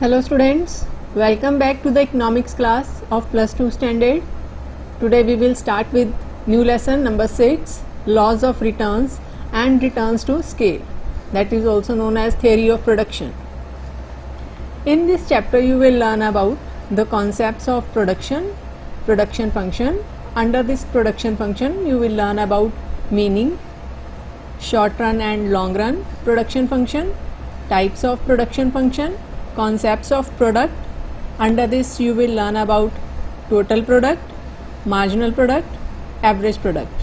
Hello students, welcome back to the economics class of plus 2 standard. Today we will start with new lesson number 6, laws of returns and returns to scale, that is also known as theory of production. In this chapter you will learn about the concepts of production function. Under this production function you will learn about meaning, short run and long run production function, types of production function, concepts of product. Under this you will learn about total product, marginal product, average product.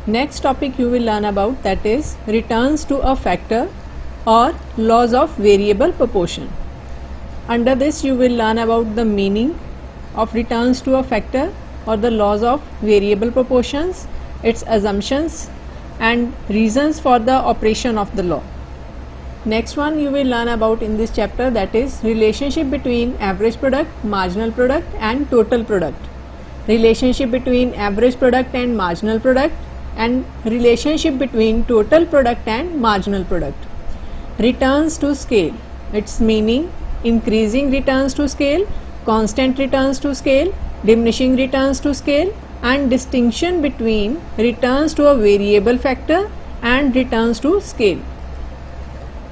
Next topic you will learn about, that is returns to a factor or laws of variable proportion. Under this you will learn about the meaning of returns to a factor or the laws of variable proportions, its assumptions and reasons for the operation of the law. Next one you will learn about in this chapter, that is relationship between average product, marginal product and total product, relationship between average product and marginal product, and relationship between total product and marginal product. Returns to scale, its meaning, increasing returns to scale, constant returns to scale, diminishing returns to scale, and distinction between returns to a variable factor and returns to scale.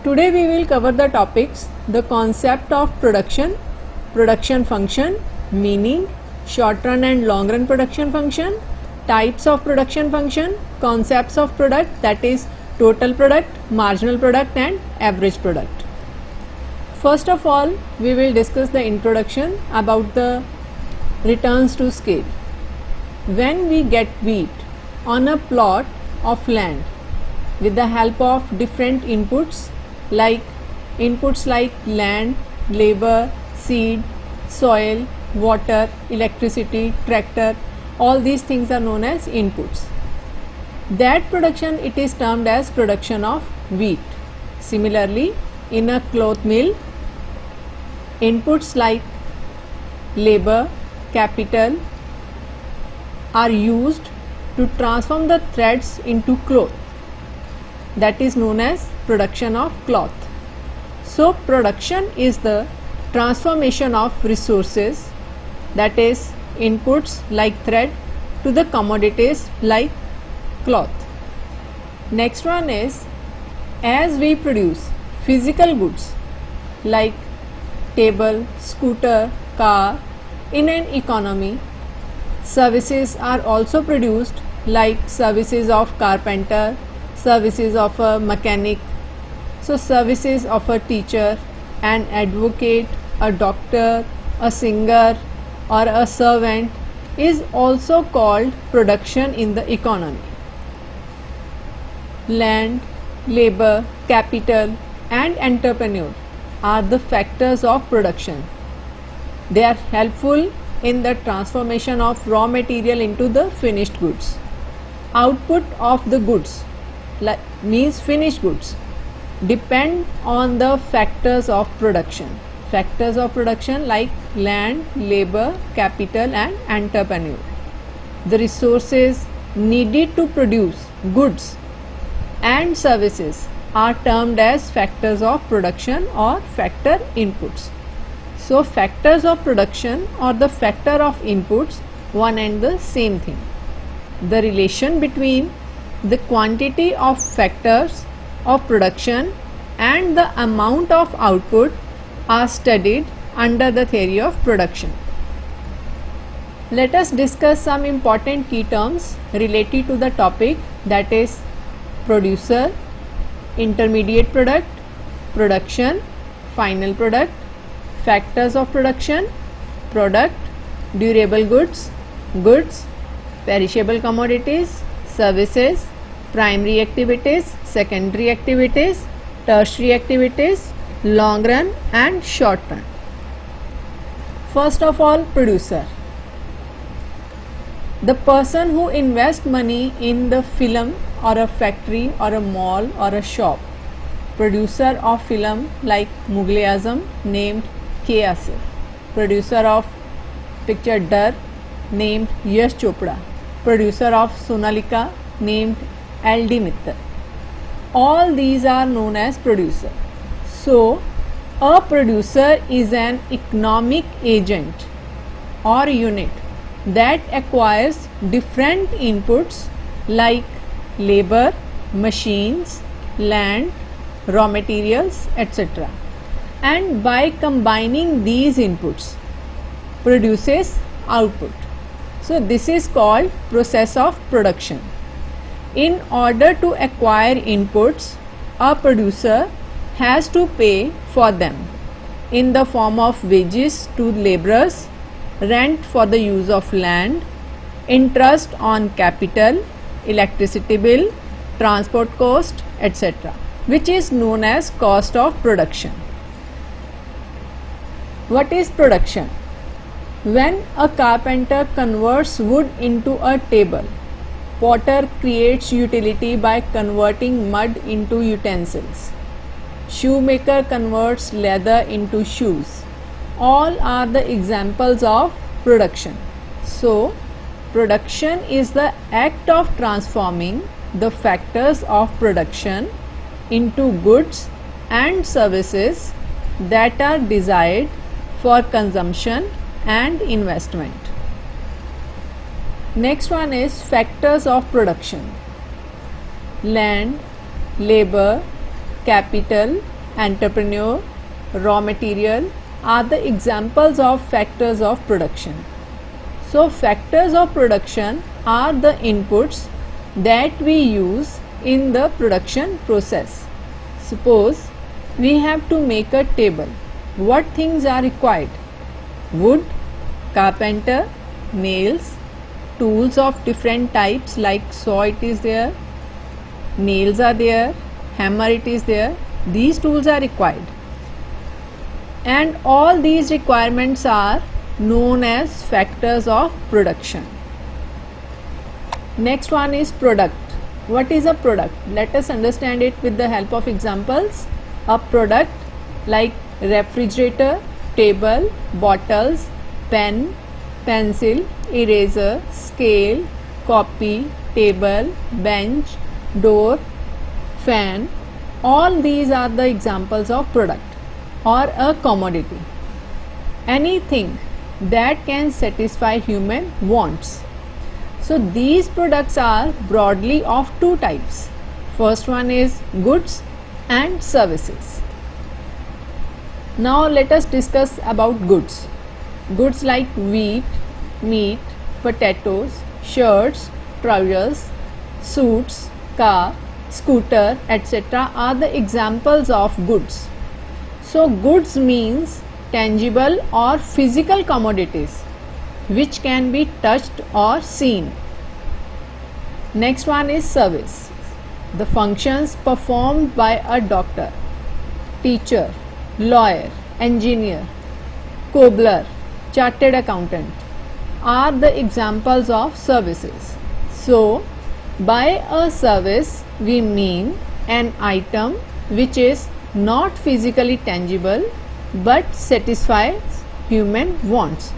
Today we will cover the topics: the concept of production function, meaning, short run and long run production function, types of production function, concepts of product, that is total product, marginal product and average product. First of all, we will discuss the introduction about the returns to scale. When we get wheat on a plot of land with the help of different inputs like land, labor, seed, soil, water, electricity, tractor, all these things are known as inputs. That production, it is termed as production of wheat. Similarly, in a cloth mill, inputs like labor, capital are used to transform the threads into cloth. That is known as production of cloth. So production is the transformation of resources, that is inputs like thread, to the commodities like cloth. Next one is, as we produce physical goods like table, scooter, car in an economy, services are also produced like services of carpenter, services of a mechanic, so services of a teacher, an advocate, a doctor, a singer or a servant is also called production in the economy. Land, labor, capital and entrepreneur are the factors of production. They are helpful in the transformation of raw material into the finished goods. Output of the goods means finished goods depend on the factors of production. Factors of production like land, labor, capital and entrepreneur. The resources needed to produce goods and services are termed as factors of production or factor inputs. So factors of production or the factor of inputs, one and the same thing. The relation between the quantity of factors of production and the amount of output are studied under the theory of production. Let us discuss some important key terms related to the topic, that is producer, intermediate product, production, final product, factors of production, product, durable goods, perishable commodities, services, primary activities, secondary activities, tertiary activities, long run and short run. First of all, producer. The person who invests money in the film or a factory or a mall or a shop. Producer of film like Mughal-e-Azam named K. Asif. Producer of picture Dar named Yash Chopra. Producer of Sonalika named L.D. Mittal. All these are known as producer. So A producer is an economic agent or unit that acquires different inputs like labor, machines, land, raw materials, etc. And by combining these inputs produces output. So this is called process of production. In order to acquire inputs, a producer has to pay for them in the form of wages to laborers, rent for the use of land, interest on capital, electricity bill, transport cost, etc., which is known as cost of production. What is production? When a carpenter converts wood into a table, potter creates utility by converting mud into utensils, shoemaker converts leather into shoes. All are the examples of production. So, production is the act of transforming the factors of production into goods and services that are desired for consumption and investment. Next one is factors of production. Land, labor, capital, entrepreneur, raw material are the examples of factors of production. So factors of production are the inputs that we use in the production process. Suppose we have to make a table. What things are required? Wood, carpenter, nails, tools of different types like saw it is there, nails are there, hammer it is there. These tools are required. And all these requirements are known as factors of production. Next one is product. What is a product? Let us understand it with the help of examples. A product like refrigerator, table, bottles, pen, pencil, eraser, scale, copy, table, bench, door, fan. All these are the examples of product or a commodity. Anything that can satisfy human wants. So these products are broadly of two types. First one is goods and services. Now let us discuss about goods. Goods like wheat, meat, potatoes, shirts, trousers, suits, car, scooter, etc. are the examples of goods. So goods means tangible or physical commodities which can be touched or seen. Next one is service. The functions performed by a doctor, teacher, lawyer, engineer, cobbler, chartered accountant are the examples of services. So, by a service we mean an item which is not physically tangible but satisfies human wants.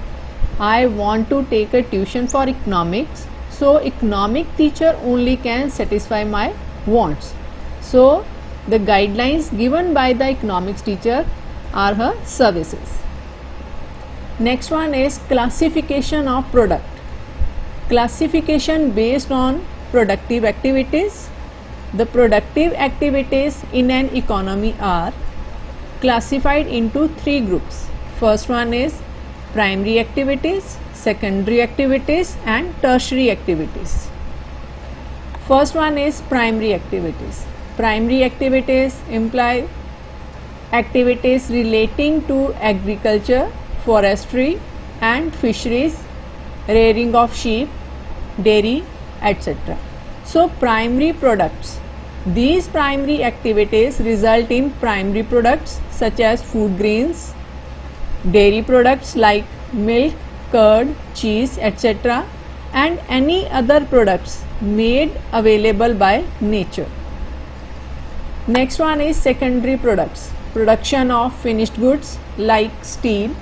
I want to take a tuition for economics, so economic teacher only can satisfy my wants. So the guidelines given by the economics teacher are her services. Next one is classification of product. Classification based on productive activities. The productive activities in an economy are classified into three groups. First one is primary activities, secondary activities and tertiary activities. First one is primary activities. Primary activities imply activities relating to agriculture, forestry and fisheries, rearing of sheep, dairy, etc. So primary products. These primary activities result in primary products such as food grains, dairy products like milk, curd, cheese, etc. and any other products made available by nature. Next one is secondary products. Production of finished goods like steel,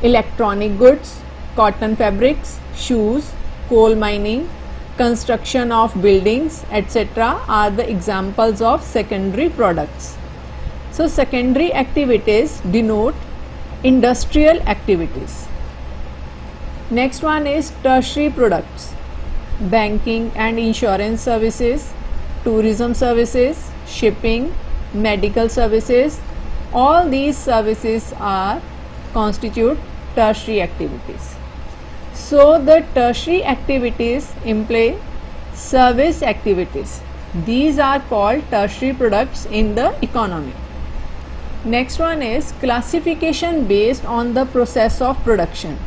electronic goods, cotton fabrics, shoes, coal mining, construction of buildings, etc. are the examples of secondary products. So secondary activities denote industrial activities. Next one is tertiary products, banking and insurance services, tourism services, shipping, medical services. All these services are constitute tertiary activities. So the tertiary activities imply service activities. These are called tertiary products in the economy. Next one is classification based on the process of production.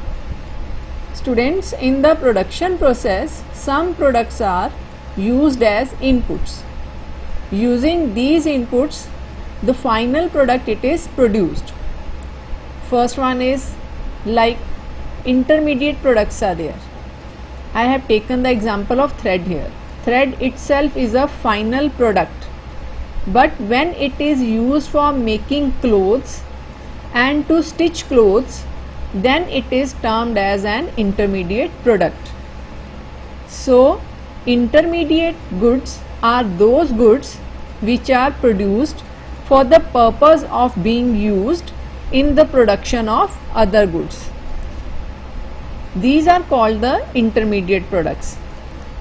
Students, in the production process, some products are used as inputs. Using these inputs, the final product it is produced. First one is like intermediate products are there. I have taken the example of thread here. Thread itself is a final product, but when it is used for making clothes and to stitch clothes, then it is termed as an intermediate product. So intermediate goods are those goods which are produced for the purpose of being used in the production of other goods. These are called the intermediate products.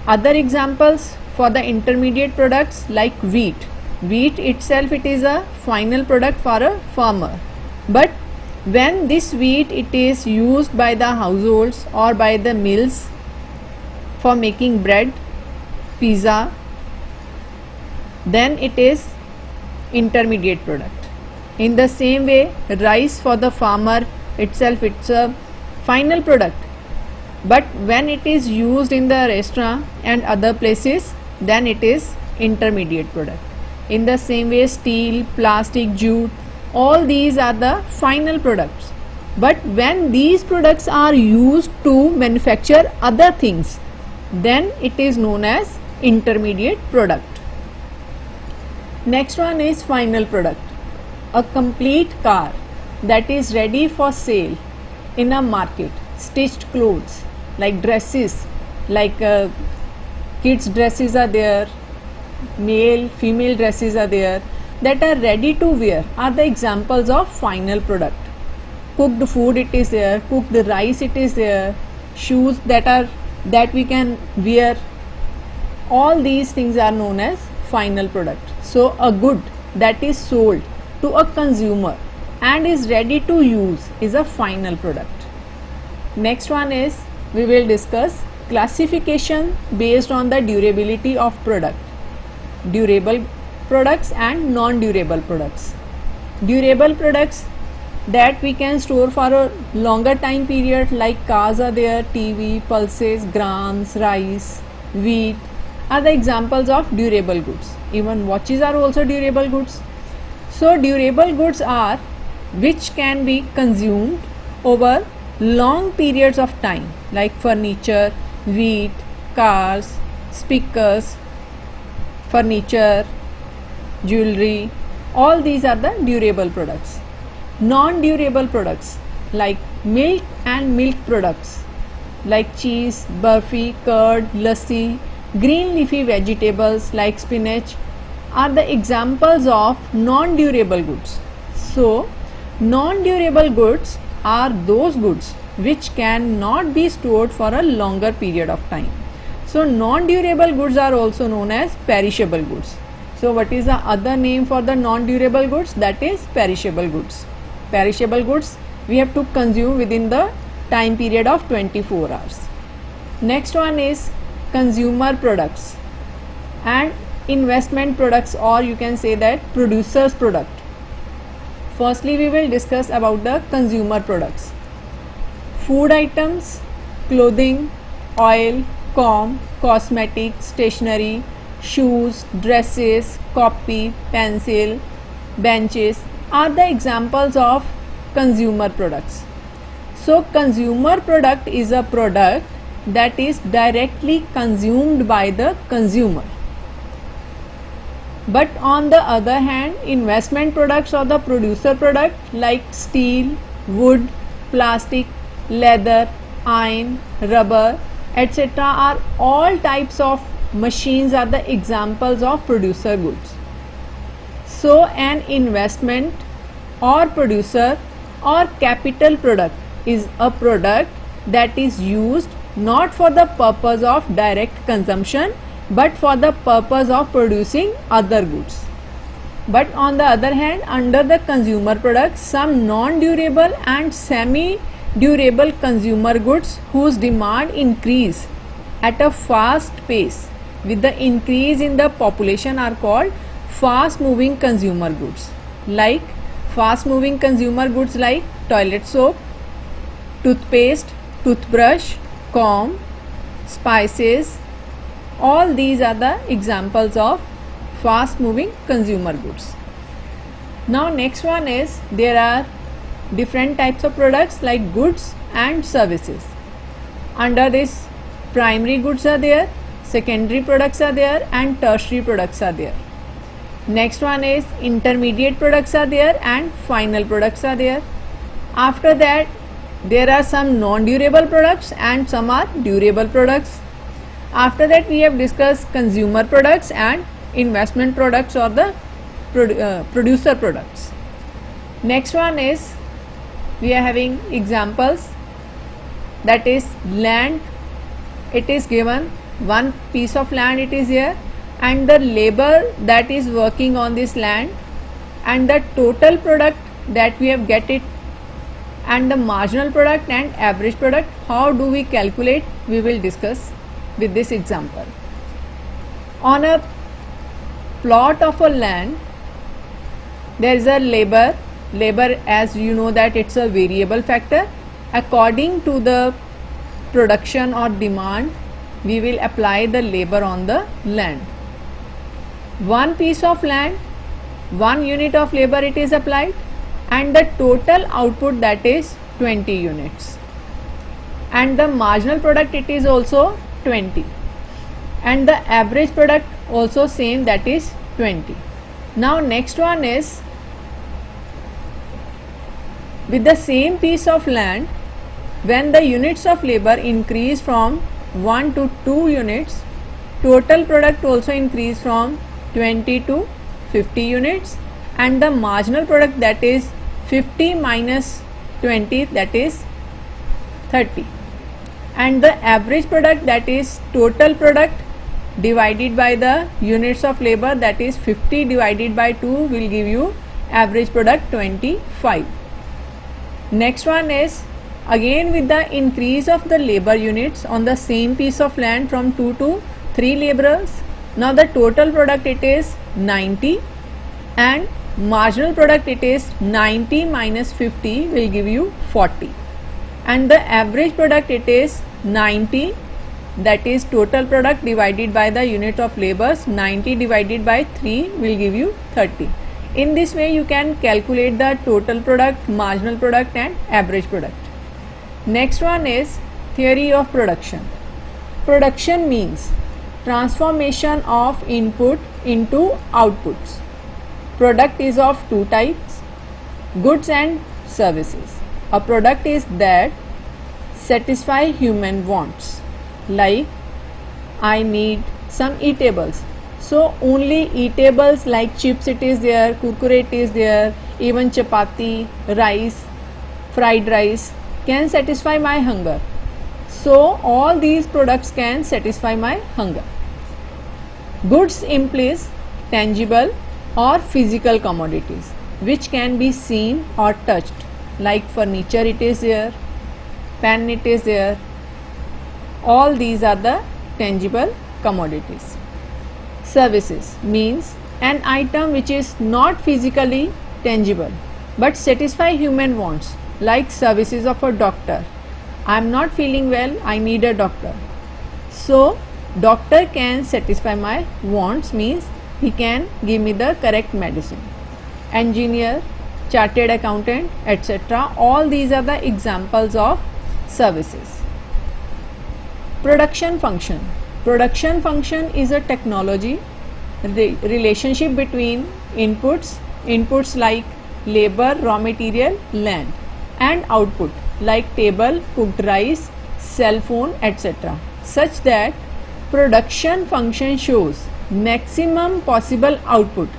Other examples for the intermediate products like wheat. Wheat itself it is a final product for a farmer, but when this wheat it is used by the households or by the mills for making bread, pizza, then it is intermediate product. In the same way, rice for the farmer itself it's a final product, but when it is used in the restaurant and other places, then it is intermediate product. In the same way, steel, plastic, jute, all these are the final products, but when these products are used to manufacture other things, then it is known as intermediate product. Next one is final product. A complete car that is ready for sale in a market. Stitched clothes like dresses, like kids dresses are there, male, female dresses are there, that are ready to wear are the examples of final product. Cooked food it is there, cooked rice it is there, shoes that we can wear, all these things are known as final product. So a good that is sold to a consumer and is ready to use is a final product. Next one is we will discuss classification based on the durability of product. Durable products and non-durable products. Durable products that we can store for a longer time period like cars are there, TV, pulses, grams, rice, wheat are the examples of durable goods. Even watches are also durable goods. So durable goods are which can be consumed over long periods of time like furniture, wheat, cars, speakers, furniture, jewelry, all these are the durable products. Non-durable products like milk and milk products like cheese, burfi, curd, lassi, green leafy vegetables like spinach are the examples of non-durable goods. So non-durable goods are those goods which cannot be stored for a longer period of time. So non-durable goods are also known as perishable goods. So what is the other name for the non-durable goods? That is perishable goods. Perishable goods we have to consume within the time period of 24 hours. Next one is consumer products and investment products, or you can say that producer's product. Firstly we will discuss about the consumer products. Food items, clothing, oil, comb, cosmetics, stationery, shoes, dresses, copy, pencil, benches are the examples of consumer products. So consumer product is a product that is directly consumed by the consumer. But on the other hand, investment products or the producer product like steel, wood, plastic, leather, iron, rubber, etc. are all types of machines are the examples of producer goods. So an investment or producer or capital product is a product that is used not for the purpose of direct consumption but for the purpose of producing other goods. But on the other hand, under the consumer products, some non-durable and semi-durable consumer goods whose demand increase at a fast pace with the increase in the population are called fast moving consumer goods. Like fast moving consumer goods like toilet soap, toothpaste, toothbrush, comb, spices, all these are the examples of fast moving consumer goods. Now next one is there are different types of products like goods and services. Under this, primary goods are there, secondary products are there, and tertiary products are there. Next one is intermediate products are there and final products are there. After that, there are some non-durable products and some are durable products. After that, we have discussed consumer products and investment products or the producer products. Next one is we are having examples, that is land. It is given one piece of land, it is here, and the labor that is working on this land and the total product that we have get it, and the marginal product and average product. How do we calculate? We will discuss with this example. On a plot of a land, there is a labor. Labor, as you know, that it's a variable factor. According to the production or demand, we will apply the labor on the land. One piece of land, one unit of labor it is applied, and the total output that is 20 units, and the marginal product it is also 20, and the average product also same, that is 20. Now next one is with the same piece of land, when the units of labor increase from 1 to 2 units, total product also increase from 20 to 50 units, and the marginal product, that is 50 minus 20, that is 30, and the average product, that is total product divided by the units of labor, that is 50 divided by 2 will give you average product 25. Next one is again with the increase of the labor units on the same piece of land from 2 to 3 laborers. Now the total product it is 90 and marginal product it is 90 minus 50 will give you 40, and the average product it is 90, that is total product divided by the unit of labors, 90 divided by 3 will give you 30. In this way you can calculate the total product, marginal product and average product. Next one is theory of production. Production means transformation of input into outputs. Product is of two types, goods and services. A product is that satisfy human wants, like I need some eatables, so only eatables like chips it is there, kurkure it is there, even chapati, rice, fried rice can satisfy my hunger. So all these products can satisfy my hunger. Goods implies tangible or physical commodities which can be seen or touched, like furniture it is there, pen it is there. All these are the tangible commodities. Services means an item which is not physically tangible but satisfy human wants, like services of a doctor. I am not feeling well, I need a doctor. So doctor can satisfy my wants, means he can give me the correct medicine. Engineer, chartered accountant, etc. All these are the examples of services. Production function. Production function is a technology, the relationship between inputs like labor, raw material, land, and output like table, cooked rice, cell phone, etc., such that production function shows maximum possible output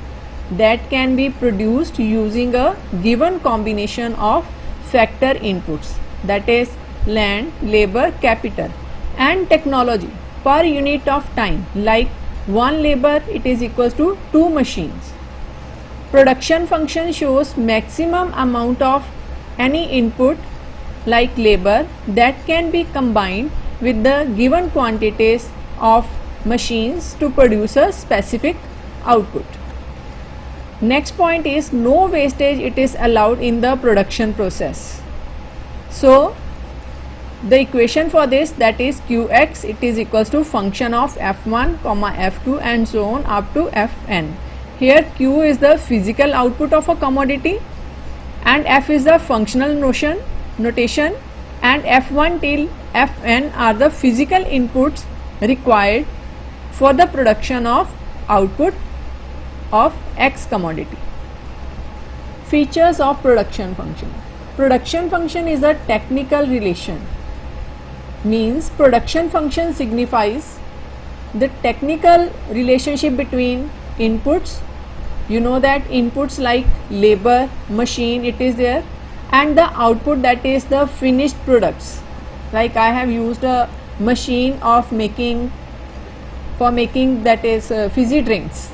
that can be produced using a given combination of factor inputs, that is land, labor, capital, and technology per unit of time, like one labor it is equals to 2 machines. Production function shows maximum amount of any input like labor that can be combined with the given quantities of machines to produce a specific output. Next point is no wastage it is allowed in the production process. So the equation for this, that is Qx, it is equals to function of F1, F2 and so on up to Fn. Here Q is the physical output of a commodity and F is the functional notation, and F1 till Fn are the physical inputs required for the production of output of X commodity. Features of production function. Production function is a technical relation, means production function signifies the technical relationship between inputs. You know that inputs like labor, machine, it is there, and the output, that is the finished products. Like I have used a machine of making that is fizzy drinks.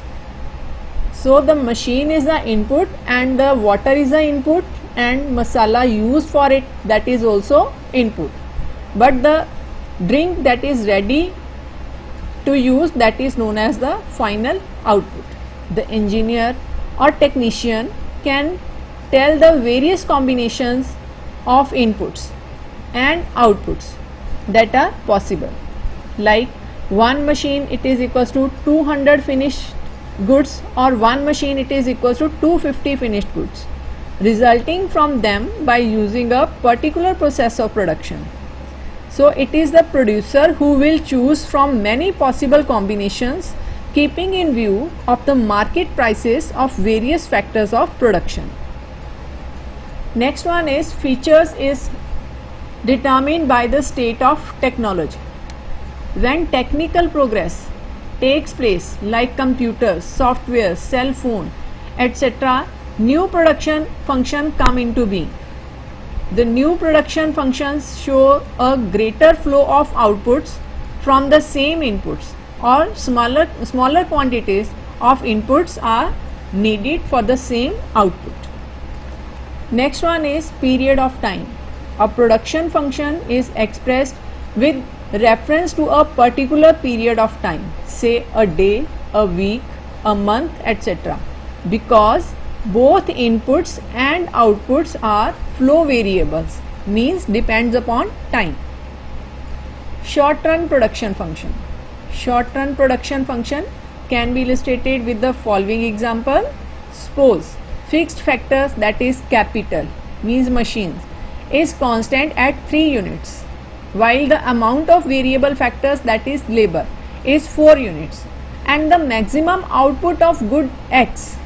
So the machine is the input and the water is the input and masala used for it, that is also input. But the drink that is ready to use, that is known as the final output. The engineer or technician can tell the various combinations of inputs and outputs that are possible, like one machine it is equals to 200 finished goods or one machine it is equals to 250 finished goods, resulting from them by using a particular process of production. So it is the producer who will choose from many possible combinations, keeping in view of the market prices of various factors of production. Next one is features is determined by the state of technology. When technical progress takes place, like computers, software, cell phone, etc., new production function come into being. The new production functions show a greater flow of outputs from the same inputs, or smaller quantities of inputs are needed for the same output. Next one is period of time. A production function is expressed with reference to a particular period of time, say a day, a week, a month, etc., because both inputs and outputs are flow variables, means depends upon time. Short run production function. Short run production function can be illustrated with the following example. Suppose fixed factors, that is capital, means machines, is constant at 3 units, while the amount of variable factors, that is labor, is 4 units, and the maximum output of good X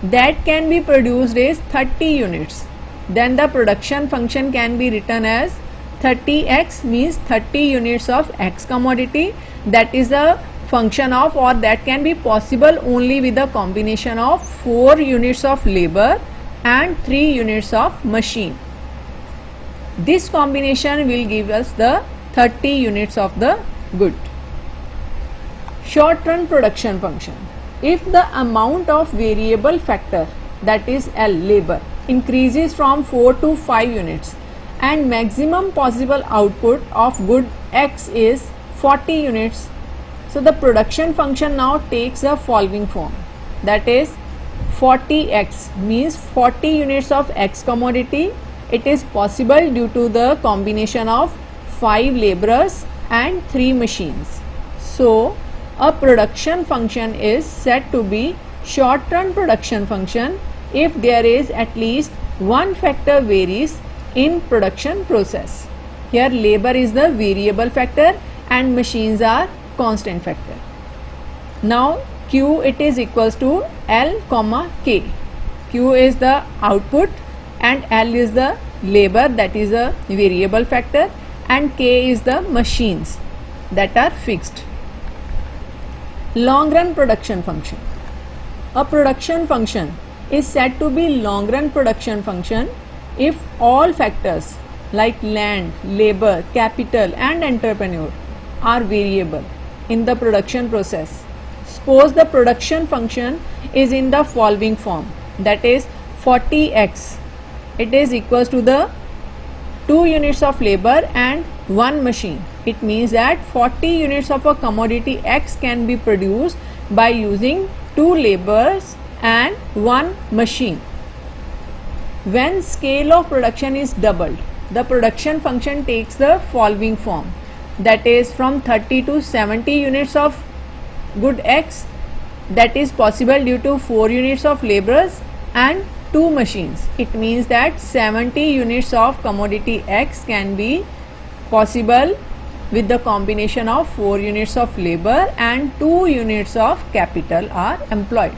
that can be produced is 30 units. Then the production function can be written as 30x, means 30 units of X commodity, that is a function of, or that can be possible only with a combination of 4 units of labor and 3 units of machine. This combination will give us the 30 units of the good. Short run production function. If the amount of variable factor, that is L, labor, increases from 4 to 5 units and maximum possible output of good X is 40 units, so the production function now takes the following form, that is 40x, means 40 units of X commodity. It is possible due to the combination of 5 laborers and 3 machines. So a production function is said to be short run production function if there is at least one factor varies in production process. Here labor is the variable factor and machines are constant factor. Now Q, it is equals to L comma K. Q is the output and L is the labor, that is a variable factor, and K is the machines that are fixed. Long run production function. A production function is said to be long run production function if all factors like land, labor, capital and entrepreneur are variable in the production process. Suppose the production function is in the following form, that is 40x, it is equals to the 2 units of labor and 1 machine. It means that 40 units of a commodity X can be produced by using 2 laborers and 1 machine. When scale of production is doubled, the production function takes the following form, that is from 30 to 70 units of good X, that is possible due to 4 units of laborers and 2 machines. It means that 70 units of commodity X can be possible with the combination of 4 units of labor and 2 units of capital are employed.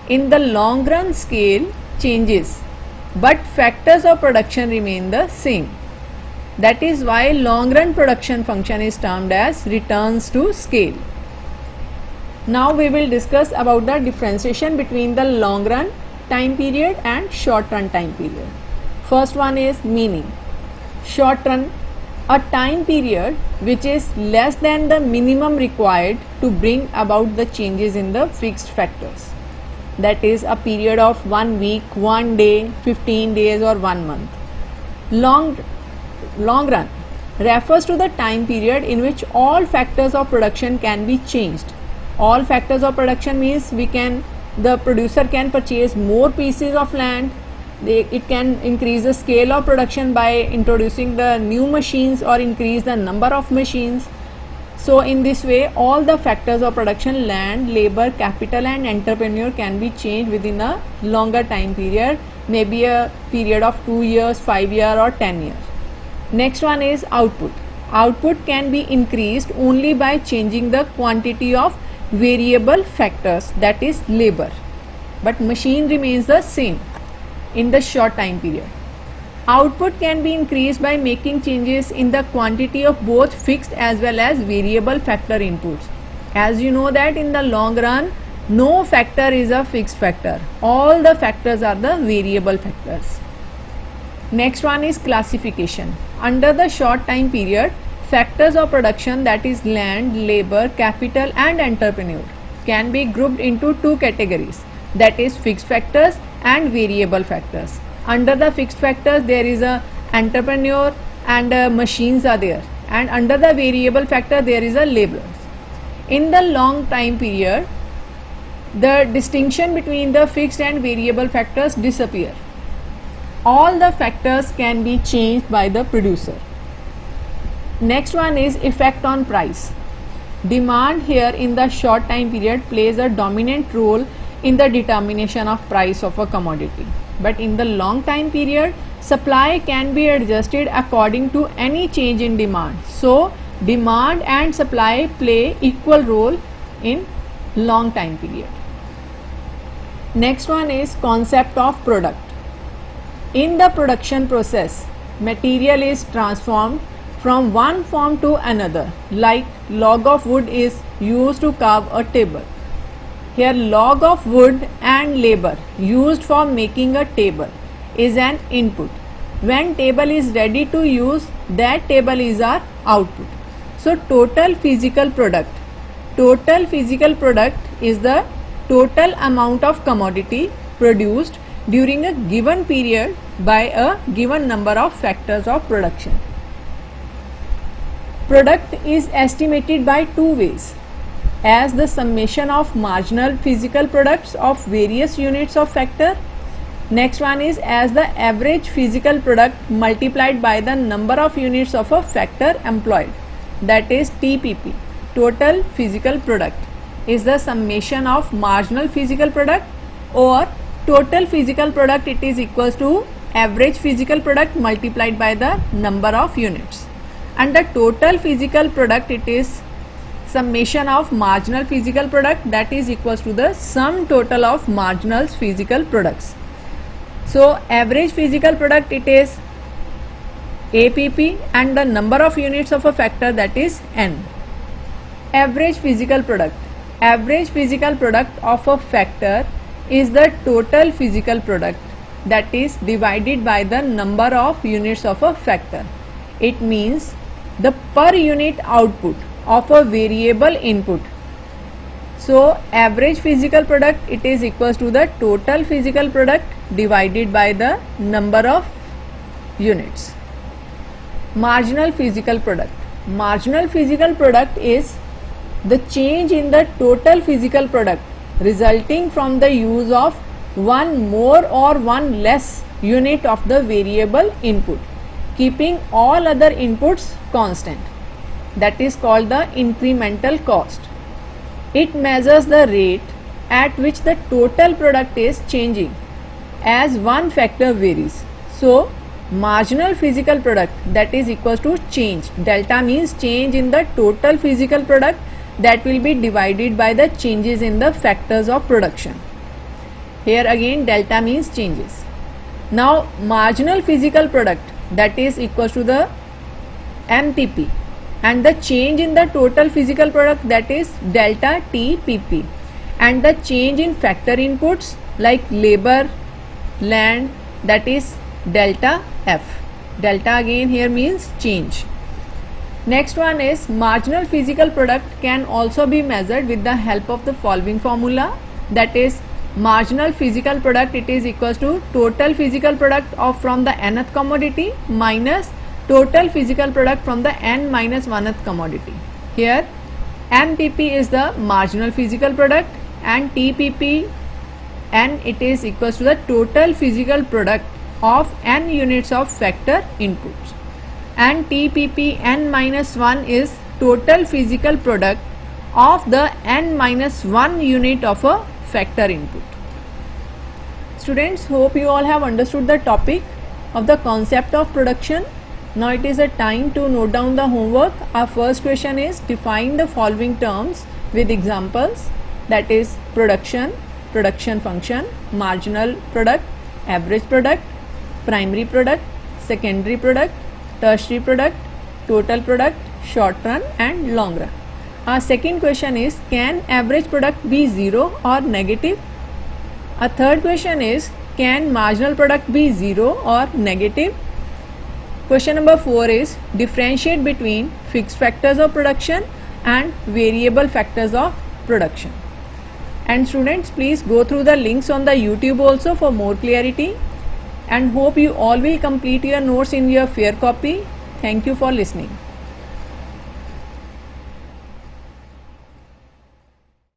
In the long run, scale changes but factors of production remain the same. That is why long run production function is termed as returns to scale. Now we will discuss about the differentiation between the long run time period and short run time period. First one is meaning. Short run, a time period which is less than the minimum required to bring about the changes in the fixed factors. That is a period of 1 week, 1 day, 15 days or 1 month. Long run refers to the time period in which all factors of production can be changed. All factors of production means the producer can purchase more pieces of land, it can increase the scale of production by introducing the new machines or increase the number of machines. So in this way all the factors of production, land, labor, capital and entrepreneur can be changed within a longer time period, maybe a period of 2 years, 5 years or 10 years. Next one is output. Output can be increased only by changing the quantity of variable factors, that is labor, but machine remains the same in the short time period. Output can be increased by making changes in the quantity of both fixed as well as variable factor inputs. As you know that in the long run no factor is a fixed factor, all the factors are the variable factors. Next one is classification. Under the short time period, factors of production, that is land, labor, capital and entrepreneur, can be grouped into 2 categories, that is fixed factors and variable factors. Under the fixed factors there is a entrepreneur and machines are there, and under the variable factor there is a laborers. In the long time period the distinction between the fixed and variable factors disappear. All the factors can be changed by the producer. Next one is effect on price. Demand here in the short time period plays a dominant role in the determination of price of a commodity, but in the long time period supply can be adjusted according to any change in demand. So demand and supply play equal role in long time period. Next one is concept of product. In the production process, material is transformed from one form to another, like log of wood is used to carve a table. Here log of wood and labor used for making a table is an input. When table is ready to use, that table is our output. So total physical product is the total amount of commodity produced during a given period by a given number of factors of production. Product is estimated by 2 ways: as the summation of marginal physical products of various units of factor. Next one is as the average physical product multiplied by the number of units of a factor employed, that is TPP. Total physical product is the summation of marginal physical product, or total physical product, it is equals to average physical product multiplied by the number of units. And the total physical product, it is summation of marginal physical product, that is equals to the sum total of marginal physical products. So average physical product, it is APP, and the number of units of a factor, that is N. Average physical product of a factor is the total physical product, that is divided by the number of units of a factor. It means the per unit output of a variable input. So average physical product, it is equals to the total physical product divided by the number of units. Marginal physical product. Marginal physical product is the change in the total physical product resulting from the use of one more or one less unit of the variable input, keeping all other inputs constant. That is called the incremental cost. It measures the rate at which the total product is changing as one factor varies. So marginal physical product, that is equals to change. Delta means change in the total physical product that will be divided by the changes in the factors of production. Here again delta means changes. Now marginal physical product, that is equals to the MPP, and the change in the total physical product, that is delta TPP, and the change in factor inputs like labor, land, that is delta F. Delta again here means change. Next one is marginal physical product can also be measured with the help of the following formula, that is marginal physical product, it is equals to total physical product of from the nth commodity minus total physical product from the n minus 1th commodity. Here MPP is the marginal physical product and TPP n, it is equals to the total physical product of n units of factor inputs, and TPP n minus 1 is total physical product of the n minus 1 unit of a factor input. Students, hope you all have understood the topic of the concept of production. Now it is a time to note down the homework. Our first question is define the following terms with examples, that is production, production function, marginal product, average product, primary product, secondary product, tertiary product, total product, short run and long run. Our second question is can average product be 0 or negative? Our third question is can marginal product be 0 or negative? Question number 4 is differentiate between fixed factors of production and variable factors of production. And students, please go through the links on the YouTube also for more clarity, and hope you all will complete your notes in your fair copy. Thank you for listening.